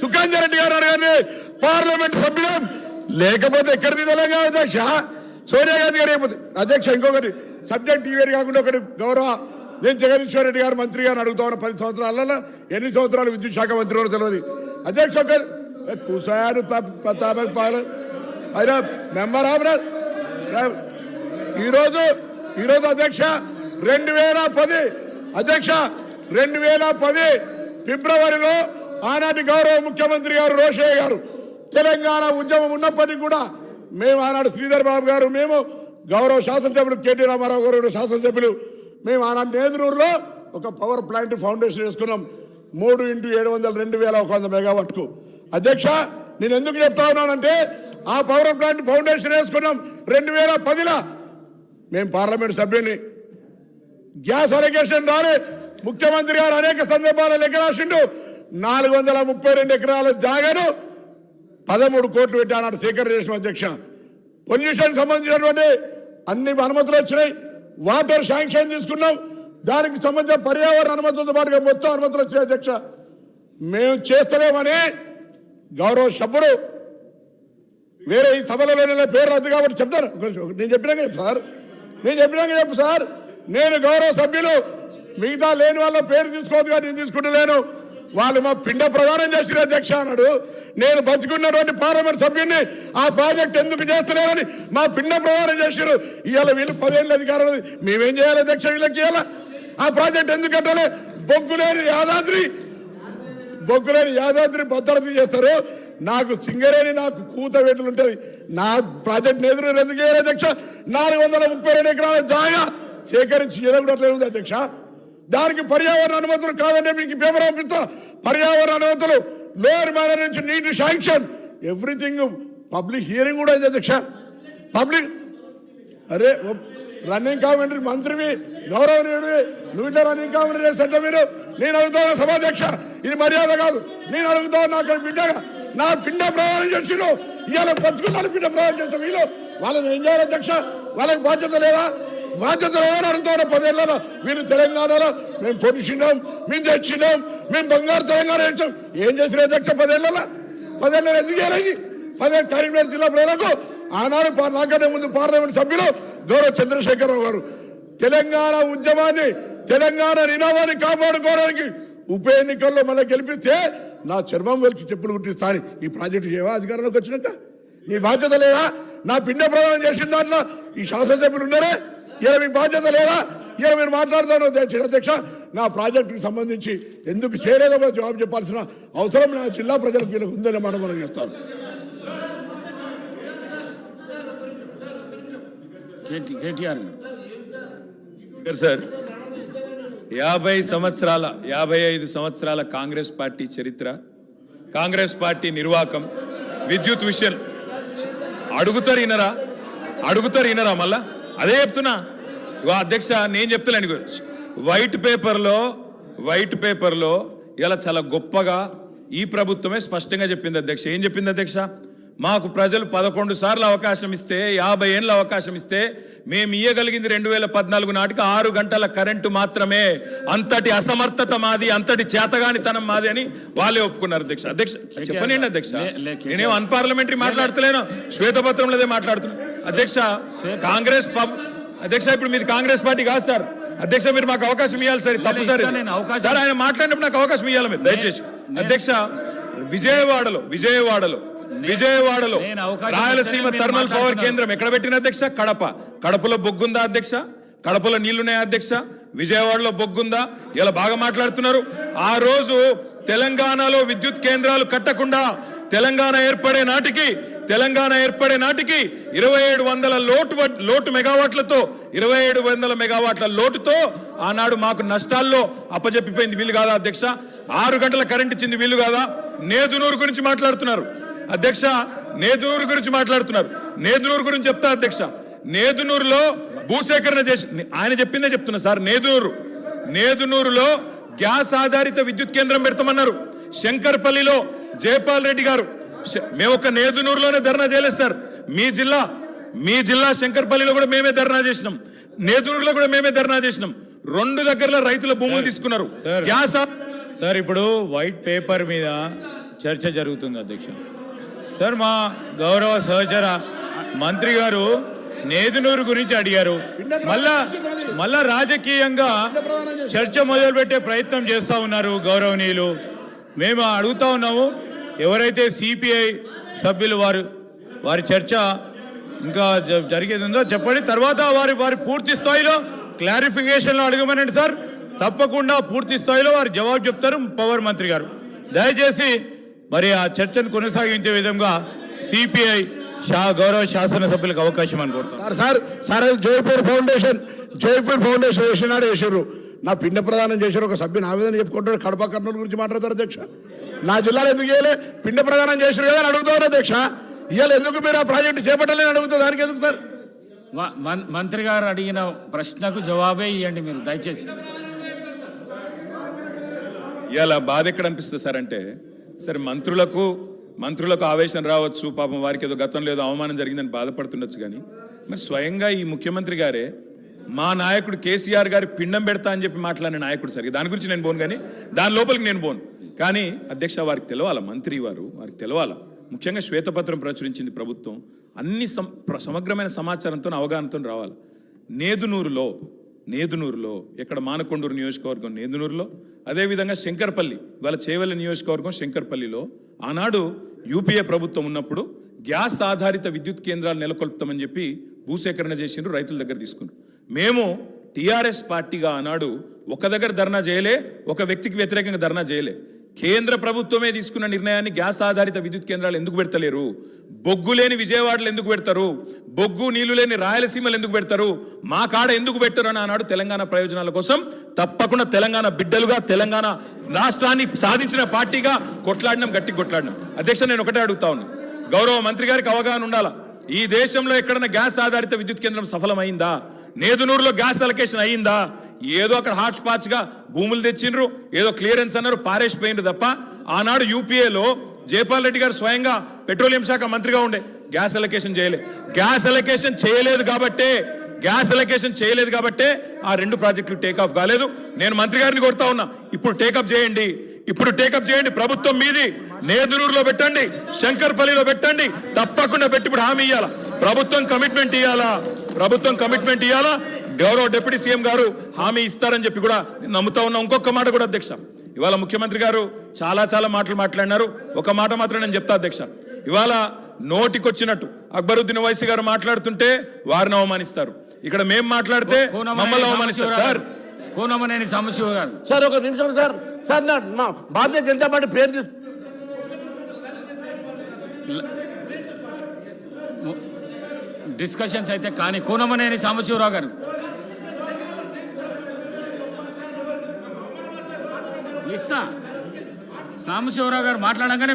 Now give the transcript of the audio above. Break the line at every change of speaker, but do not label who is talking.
సుఖాంజన్ రెడ్డి గారు అడగండి, పార్లమెంట్ సభ్యులం లేకపోతే ఎక్కడిది తెలంగాణ అధ్యక్ష? సోనియా గాంధీ గారు అయిపోతుంది అధ్యక్ష. ఇంకొకటి సబ్జెక్ట్ ఈవేరు కాకుండా ఒకటి గౌరవ, నేను జగదీశ్వర్ రెడ్డి గారు మంత్రి గారిని అడుగుతా ఉన్న 10 సంవత్సరాలలో ఎన్ని సంవత్సరాలు విద్యుత్ శాఖ మంత్రి కూడా తెలియదు అధ్యక్ష. ఒకరు కుసారు పాలన అయినా మెంబర్ ఈరోజు అధ్యక్ష 2010 అధ్యక్ష 2010 ఫిబ్రవరిలో ఆనాటి గౌరవ ముఖ్యమంత్రి గారు రోషయ్య గారు తెలంగాణ ఉద్యమం ఉన్నప్పటికీ కూడా మేము ఆనాడు శ్రీధర్ బాబు గారు, మేము గౌరవ శాసనసభ్యులు కేటీ రామారావు గారు శాసనసభ్యులు, మేము ఆనాటి నేదురూరులో ఒక పవర్ ప్లాంట్ ఫౌండేషన్ వేసుకున్నాం 3x700 2100 మెగావాట్కు. అధ్యక్ష నేను ఎందుకు చెప్తా ఉన్నానంటే ఆ పవర్ ప్లాంట్ ఫౌండేషన్ వేసుకున్నాం 2010లో. మేము పార్లమెంట్ సభ్యుని గ్యాస్ అలిగేషన్ రాలే, ముఖ్యమంత్రి గారు అనేక సందర్భాల లెక్క రాసిండు. 432 ఎకరాల జాగాను 13 కోట్లు పెట్టి ఆనాడు సేకరణ చేసిన అధ్యక్ష. పొల్యూషన్ సంబంధించినటువంటి అన్ని అనుమతులు వచ్చినాయి, వాటర్ శాంక్షన్ తీసుకున్నాం, దానికి సంబంధించిన పర్యావరణ అనుమతులతో పాటుగా మొత్తం అనుమతులు వచ్చాయి అధ్యక్ష. మేము చేస్తలేమని గౌరవ సభ్యుడు వేరే ఈ సభలలో పేరు రద్దు కాబట్టి చెప్తాను. నేను చెప్పినాక చెప్పు సార్, చెప్పు సార్. నేను గౌరవ సభ్యులు మిగతా లేని వాళ్ళ పేరు తీసుకోవద్దు కానీ నేను తీసుకుంటలేను. వాళ్ళు మా పిండ ప్రదానం చేసిన అధ్యక్ష అన్నాడు. నేను బతుకున్నటువంటి పార్లమెంట్ సభ్యుడిని ఆ ప్రాజెక్ట్ ఎందుకు చేస్తలేరని మా పిండ ప్రదానం చేశారు. ఇవాళ వీళ్ళు 10 ఏళ్ళ అధికారం, మేమేం చేయాలి అధ్యక్ష? వీళ్ళకి ఇవాళ ఆ ప్రాజెక్ట్ ఎందుకు కట్టాలి? బొగ్గులేని యాదాద్రి భద్రత చేస్తారు. నాకు సింగరేణి, నాకు కూత వేటలు ఉంటుంది. నా ప్రాజెక్ట్ ఎదురు ఎందుకు చేయాలి అధ్యక్ష? 432 ఎకరాల జాగా సేకరించి ఎదగట్లేదు ఉంది అధ్యక్ష. దానికి పర్యావరణ అనుమతులు కాదంటే మీకు పేపర్ పంపిస్తా. పర్యావరణ అనుమతులు, లోయర్ మేనర్ నుంచి నీటి శాంక్షన్, ఎవ్రీథింగ్ పబ్లిక్ హియరింగ్ కూడా అయింది అధ్యక్ష. పబ్లిక్ అరే రన్నింగ్ కామెంటరీ మంత్రివి, గౌరవనీయుడివి, నువ్వు ఇట్లా రన్నింగ్ కామెంటరీ చేస్తే మీరు, నేను అడుగుతాను సభాధ్యక్ష, ఇది మర్యాద కాదు. నేను అడుగుతాను, నాకు బిడ్డగా నా పిండ ప్రయాణం చేసిరు, ఇవాళ బతుకున్నాను పిండ ప్రయాణం చేస్తాం. వీళ్ళు వాళ్ళని ఏం చేయాలి అధ్యక్ష? వాళ్ళకి బాధ్యత లేదా అని అడుగుతారు. 10 ఏళ్ళలో వీళ్ళు తెలంగాణలో మేము పొడిచినాం, మేము తెచ్చినాం, మేము బంగారు తెలంగాణ ఇచ్చాం. ఏం చేసిన అధ్యక్ష 10 ఏళ్ళలో ఎందుకు చేయాలి? 10 కరీంనగర్ జిల్లా ప్రజలకు ఆనాడు నాకనే ముందు పార్లమెంట్ సభ్యులు గౌరవ చంద్రశేఖరరావు గారు తెలంగాణ ఉద్యమాన్ని, తెలంగాణ నినాదాన్ని కాపాడుకోవడానికి ఉప ఎన్నికల్లో మళ్ళీ గెలిపిస్తే నా చర్మం వెలిచి చెప్పులు కుట్టిస్తాను. ఈ ప్రాజెక్టు చేయవా అధికారంలోకి వచ్చినాక? నీ బాధ్యత లేదా? నా పిండ ప్రదానం చేసిన దాంట్లో ఈ శాసనసభ్యులు ఉన్నారే, ఇలా మీ బాధ్యత లేదా? ఇలా మీరు మాట్లాడుతాను అధ్యక్ష. నా ప్రాజెక్టుకి సంబంధించి ఎందుకు చేయలేదో కూడా జవాబు చెప్పాల్సిన అవసరం నా జిల్లా ప్రజలకు వీళ్ళకి ఉందనే మాట మనం చెప్తాను.
సార్ 55 సంవత్సరాల కాంగ్రెస్ పార్టీ చరిత్ర, కాంగ్రెస్ పార్టీ నిర్వాకం, విద్యుత్ విషయం అడుగుతారు ఇనరా మళ్ళా అదే చెప్తున్నా. అధ్యక్ష నేను చెప్తలేను, వైట్ పేపర్లో ఇలా చాలా గొప్పగా ఈ ప్రభుత్వమే స్పష్టంగా చెప్పింది అధ్యక్ష. ఏం చెప్పింది అధ్యక్ష? మాకు ప్రజలు 11 సార్లు అవకాశం ఇస్తే, 50 ఏళ్ళ అవకాశం ఇస్తే మేము ఇయ్యగలిగింది 2014 నాటికి 6 గంటల కరెంటు మాత్రమే. అంతటి అసమర్థత మాది, అంతటి చేతగానితనం మాది అని వాళ్ళే ఒప్పుకున్నారు అధ్యక్ష. చెప్పనండి అధ్యక్ష, నేనేం అన్పార్లమెంటరీ మాట్లాడతలేను, శ్వేతపత్రంలోదే మాట్లాడుతున్నాను అధ్యక్ష. అధ్యక్ష ఇప్పుడు మీది కాంగ్రెస్ పార్టీ కాదు సార్. అధ్యక్ష మీరు మాకు అవకాశం ఇవ్వాలి సార్, తప్పు సార్. సార్ ఆయన మాట్లాడినప్పుడు నాకు అవకాశం ఇవ్వాలి మీరు దయచేసి. అధ్యక్ష విజయవాడలో రాయలసీమ థర్మల్ పవర్ కేంద్రం ఎక్కడ పెట్టిన అధ్యక్ష? కడపలో బొగ్గుందా అధ్యక్ష? కడపలో నీళ్లున్నాయా అధ్యక్ష? విజయవాడలో బొగ్గుందా? ఇలా బాగా మాట్లాడుతున్నారు. ఆ రోజు తెలంగాణలో విద్యుత్ కేంద్రాలు కట్టకుండా తెలంగాణ ఏర్పడే నాటికి 2700 లోటు మెగావాట్లతో 2700 మెగావాట్ల లోటుతో ఆనాడు మాకు నష్టాల్లో అప్పజెప్పిపోయింది. వీళ్ళు కాదా అధ్యక్ష? 6 గంటల కరెంట్ ఇచ్చింది వీళ్ళు కాదా? నేదునూరు గురించి మాట్లాడుతున్నారు అధ్యక్ష. నేదునూరు గురించి చెప్తా అధ్యక్ష. నేదునూరులో భూసేకరణ చేసి ఆయన చెప్పిందే చెప్తున్నా సార్. నేదునూరులో గ్యాస్ ఆధారిత విద్యుత్ కేంద్రం పెడతామన్నారు. శంకర్పల్లిలో జయపాల్ రెడ్డి గారు, మేము ఒక నేదునూరులోనే ధర్నా చేయలేదు సార్. మీ జిల్లా శంకర్పల్లిలో కూడా మేమే ధర్నా చేసినాం, నేదునూరులో కూడా మేమే ధర్నా చేసినాం. 2 దగ్గరలో రైతుల భూములు తీసుకున్నారు. గ్యాస్
సార్ ఇప్పుడు వైట్ పేపర్ మీద చర్చ జరుగుతుంది అధ్యక్ష. సార్, మా గౌరవ సహచర మంత్రి గారు నేదునూరు గురించి అడిగారు. మళ్ళా రాజకీయంగా చర్చ మొదలుపెట్టే ప్రయత్నం చేస్తూ ఉన్నారు గౌరవనీయులు. మేము అడుగుతా ఉన్నాము, ఎవరైతే సిపిఐ సభ్యులు వారి చర్చ ఇంకా జరిగేది ఉందో చెప్పండి. తర్వాత వారి పూర్తి స్థాయిలో క్లారిఫికేషన్లో అడగమనండి సార్. తప్పకుండా పూర్తి స్థాయిలో వారు జవాబు చెప్తారు పవర్ మంత్రి గారు. దయచేసి మరి ఆ చర్చను కొనసాగించే విధంగా సిపిఐ గౌరవ శాసనసభ్యులకు అవకాశం అనుకుంటారు.
సార్ అది జైపూర్ ఫౌండేషన్ వేసినాడు. నా పిండ ప్రదానం చేశారు. ఒక సభ్యుని ఆవేదన చెప్పుకుంటాడు. కడప కర్నూలు గురించి మాట్లాడతారు అధ్యక్ష. నా జిల్లాలో ఎందుకు చేయలే? పిండ ప్రదానం చేశారు కదా అని అడుగుతారు అధ్యక్ష. ఇవాళ ఎందుకు మీరు ఆ ప్రాజెక్టు చేపట్టలేని అడుగుతారు? దానికి ఎందుకు సార్?
మంత్రి గారు అడిగిన ప్రశ్నకు జవాబే ఇవ్వండి మీరు దయచేసి.
ఇలా బాధ ఎక్కడ అనిపిస్తుంది సార్ అంటే, సరే మంత్రులకు ఆవేశం రావచ్చు, పాపం వారికి ఏదో గతంలో ఏదో అవమానం జరిగిందని బాధపడుతుండొచ్చు. కానీ మరి స్వయంగా ఈ ముఖ్యమంత్రి గారే మా నాయకుడు కేసీఆర్ గారి పిండం పెడతా అని చెప్పి మాట్లాడిన నాయకుడు సార్. దాని గురించి నేను పోను, కానీ దాని లోపలికి నేను పోను. కానీ అధ్యక్ష, వారికి తెలవాలా, మంత్రి వారికి తెలవాలా. ముఖ్యంగా శ్వేతపత్రం ప్రచురించింది ప్రభుత్వం. అన్ని సమగ్రమైన సమాచారంతో అవగాహనతో రావాలి. నేదునూరులో ఇక్కడ మానకొండూరు నియోజకవర్గం నేదునూరులో, అదేవిధంగా శంకర్పల్లి, వాళ్ళ చేవెళ్ళ నియోజకవర్గం శంకర్పల్లిలో ఆనాడు యూపీఏ ప్రభుత్వం ఉన్నప్పుడు గ్యాస్ ఆధారిత విద్యుత్ కేంద్రాలు నెలకొల్పుతామని చెప్పి భూసేకరణ చేసిండ్రు, రైతుల దగ్గర తీసుకున్నారు. మేము టీఆర్ఎస్ పార్టీగా ఆనాడు ఒక దగ్గర ధర్నా చేయలే, ఒక వ్యక్తికి వ్యతిరేకంగా ధర్నా చేయలే. కేంద్ర ప్రభుత్వమే తీసుకున్న నిర్ణయాన్ని గ్యాస్ ఆధారిత విద్యుత్ కేంద్రాలు ఎందుకు పెడతలేరు? బొగ్గు లేని విజయవాడలో ఎందుకు పెడతారు? బొగ్గు నీళ్లు లేని రాయలసీమలు ఎందుకు పెడతారు? మా కాడ ఎందుకు పెట్టరు అని ఆనాడు తెలంగాణ ప్రయోజనాల కోసం తప్పకుండా తెలంగాణ బిడ్డలుగా, తెలంగాణ రాష్ట్రాన్ని సాధించిన పార్టీగా గట్టి కొట్లాడినాం. అధ్యక్ష, నేను ఒకటే అడుగుతా ఉన్నా, గౌరవ మంత్రి గారికి అవగాహన ఉండాలా. ఈ దేశంలో ఎక్కడన్నా గ్యాస్ ఆధారిత విద్యుత్ కేంద్రం సఫలమైందా? నేదునూరులో గ్యాస్ అలొకేషన్ అయ్యిందా? ఏదో అక్కడ హాట్ స్పాట్స్గా భూములు తెచ్చిండ్రు, ఏదో క్లియరెన్స్ అన్నారు, పారేసిపోయిండ్రు తప్ప ఆనాడు యూపీఏలో జైపాల్ రెడ్డి గారు స్వయంగా పెట్రోలియం శాఖ మంత్రిగా ఉండే గ్యాస్ అలొకేషన్ చేయలేదు. గ్యాస్ అలొకేషన్ చేయలేదు కాబట్టే ఆ రెండు ప్రాజెక్టులు టేకాఫ్ కాలేదు. నేను మంత్రి గారిని కొడతా ఉన్నా, ఇప్పుడు టేకప్ చేయండి. ప్రభుత్వం మీది. నేదునూరులో పెట్టండి, శంకర్పల్లిలో పెట్టండి, తప్పకుండా పెట్టి ఇప్పుడు హామీ ఇవ్వాలా. ప్రభుత్వం కమిట్మెంట్ ఇవ్వాలా. గౌరవ డిప్యూటీ సీఎం గారు హామీ ఇస్తారని చెప్పి కూడా నేను నమ్ముతా ఉన్నా. ఇంకొక మాట కూడా అధ్యక్ష, ఇవాళ ముఖ్యమంత్రి గారు చాలా మాటలు మాట్లాడినారు. ఒక మాట మాత్రం నేను చెప్తా అధ్యక్ష, ఇవాళ నోటికొచ్చినట్టు అక్బరుద్దీన్ ఓవైసీ గారు మాట్లాడుతుంటే వారిని అవమానిస్తారు, ఇక్కడ మేము మాట్లాడితే మమ్మల్ని అవమానిస్తారు. సార్
కోనమనేని సాంబశివ గారు,
సార్ ఒక నిమిషం సార్. మా భారతీయ జనతా పార్టీ పేరు
డిస్కషన్స్ అయితే కానీ కోనమనేని సాంబశివరావు గారు ఇస్తా. సాంబశివరావు గారు మాట్లాడగానే